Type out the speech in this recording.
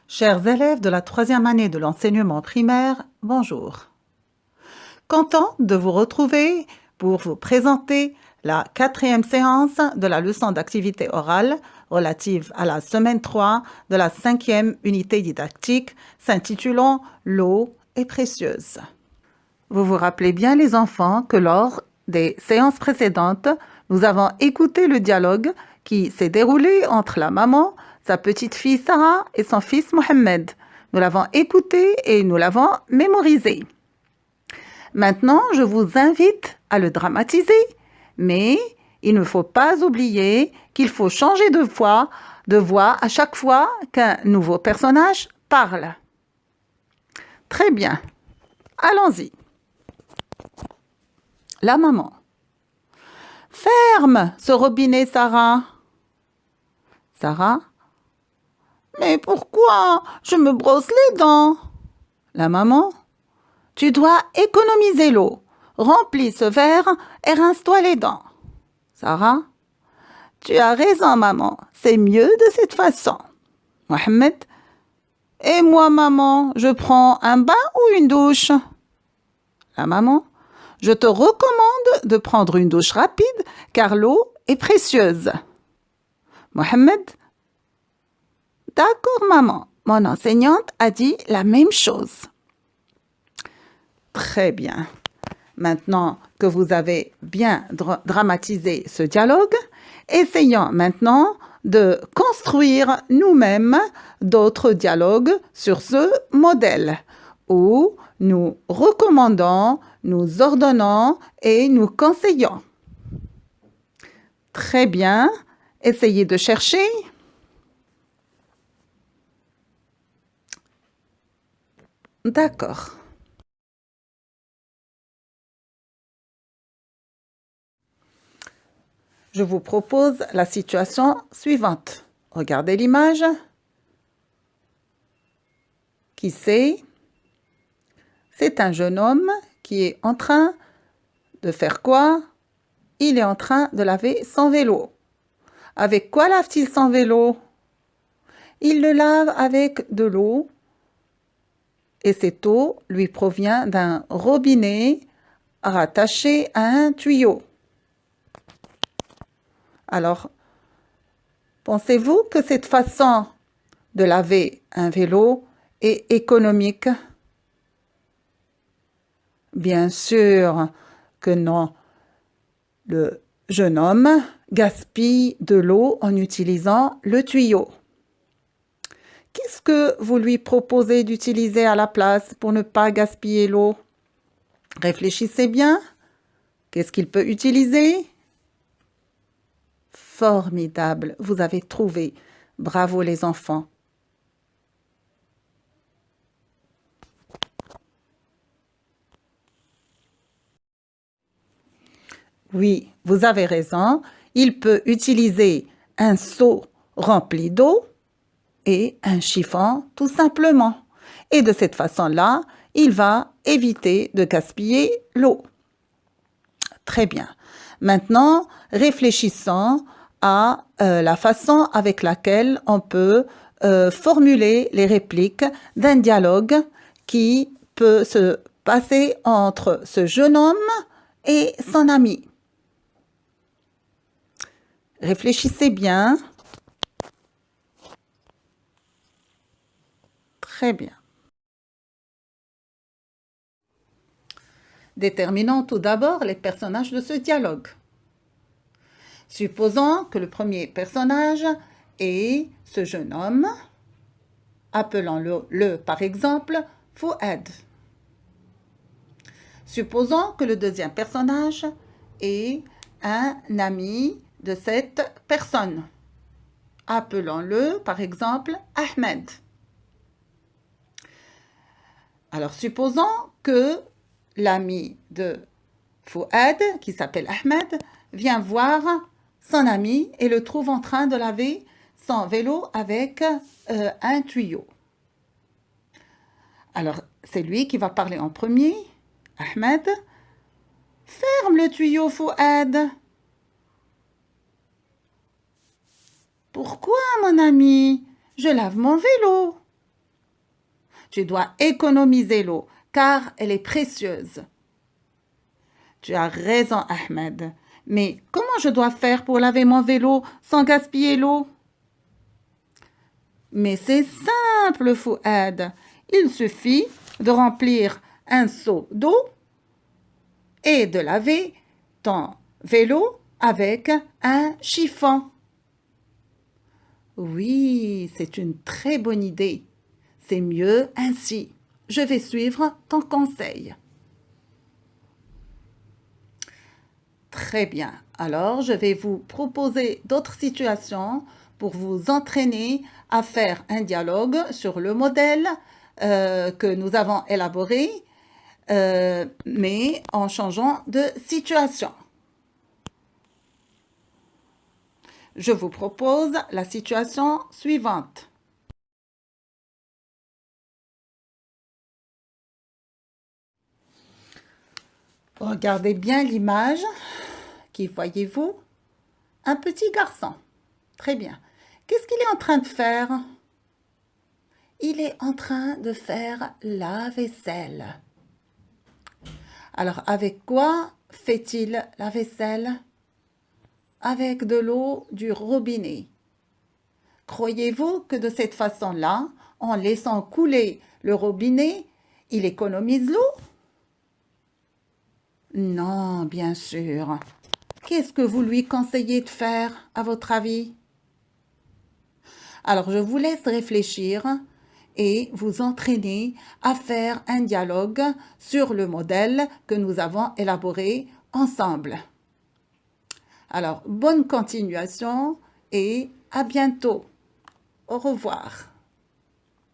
Chers élèves de la troisième année de l'enseignement primaire, bonjour. Content de vous retrouver pour vous présenter la quatrième séance de la leçon d'activité orale relative à la semaine 3 de la cinquième unité didactique s'intitulant « L'eau est précieuse ». Vous vous rappelez bien les enfants que lors des séances précédentes, nous avons écouté le dialogue qui s'est déroulé entre la maman, sa petite fille Sarah et son fils Mohamed. Nous l'avons écouté et nous l'avons mémorisé. Maintenant, je vous invite à le dramatiser, mais il ne faut pas oublier qu'il faut changer de voix à chaque fois qu'un nouveau personnage parle. Très bien, allons-y. La maman. Ferme ce robinet, Sarah. Sarah. Mais pourquoi? Je me brosse les dents. La maman. Tu dois économiser l'eau. Remplis ce verre et rince-toi les dents. Sarah. Tu as raison, maman. C'est mieux de cette façon. Mohamed. Et moi, maman, je prends un bain ou une douche? La maman. Je te recommande de prendre une douche rapide car l'eau est précieuse. Mohamed. D'accord, maman. Mon enseignante a dit la même chose. Très bien. Maintenant que vous avez bien dramatisé ce dialogue, essayons maintenant de construire nous-mêmes d'autres dialogues sur ce modèle où nous recommandons, nous ordonnons et nous conseillons. Très bien. Essayez de chercher. D'accord. Je vous propose la situation suivante. Regardez l'image. Qui c'est? C'est un jeune homme qui est en train de faire quoi? Il est en train de laver son vélo. Avec quoi lave-t-il son vélo? Il le lave avec de l'eau et cette eau lui provient d'un robinet rattaché à un tuyau. Alors, pensez-vous que cette façon de laver un vélo est économique? Bien sûr que non. Le jeune homme gaspille de l'eau en utilisant le tuyau. Qu'est-ce que vous lui proposez d'utiliser à la place pour ne pas gaspiller l'eau? Réfléchissez bien. Qu'est-ce qu'il peut utiliser? Formidable, vous avez trouvé. Bravo les enfants. Oui, vous avez raison. Il peut utiliser un seau rempli d'eau et un chiffon tout simplement. Et de cette façon-là, il va éviter de gaspiller l'eau. Très bien. Maintenant, réfléchissons à la façon avec laquelle on peut formuler les répliques d'un dialogue qui peut se passer entre ce jeune homme et son ami. Réfléchissez bien. Très bien. Déterminons tout d'abord les personnages de ce dialogue. Supposons que le premier personnage est ce jeune homme. Appelons-le par exemple Fouad. Supposons que le deuxième personnage est un ami de cette personne. Appelons-le par exemple Ahmed. Alors supposons que l'ami de Fouad, qui s'appelle Ahmed, vient voir son ami et le trouve en train de laver son vélo avec un tuyau. Alors, c'est lui qui va parler en premier. Ahmed, ferme le tuyau, Fouad. Pourquoi, mon ami? Je lave mon vélo. Tu dois économiser l'eau, car elle est précieuse. Tu as raison, Ahmed. Mais comment je dois faire pour laver mon vélo sans gaspiller l'eau? Mais c'est simple, Fouad. Il suffit de remplir un seau d'eau et de laver ton vélo avec un chiffon. Oui, c'est une très bonne idée. C'est mieux ainsi. Je vais suivre ton conseil. Très bien. Alors, je vais vous proposer d'autres situations pour vous entraîner à faire un dialogue sur le modèle que nous avons élaboré, mais en changeant de situation. Je vous propose la situation suivante. Regardez bien l'image. Qui voyez-vous? Un petit garçon. Très bien. Qu'est-ce qu'il est en train de faire? Il est en train de faire la vaisselle. Alors, avec quoi fait-il la vaisselle? Avec de l'eau du robinet. Croyez-vous que de cette façon-là, en laissant couler le robinet, il économise l'eau? Non, bien sûr. Qu'est-ce que vous lui conseillez de faire, à votre avis? Alors, je vous laisse réfléchir et vous entraîner à faire un dialogue sur le modèle que nous avons élaboré ensemble. Alors, bonne continuation et à bientôt. Au revoir.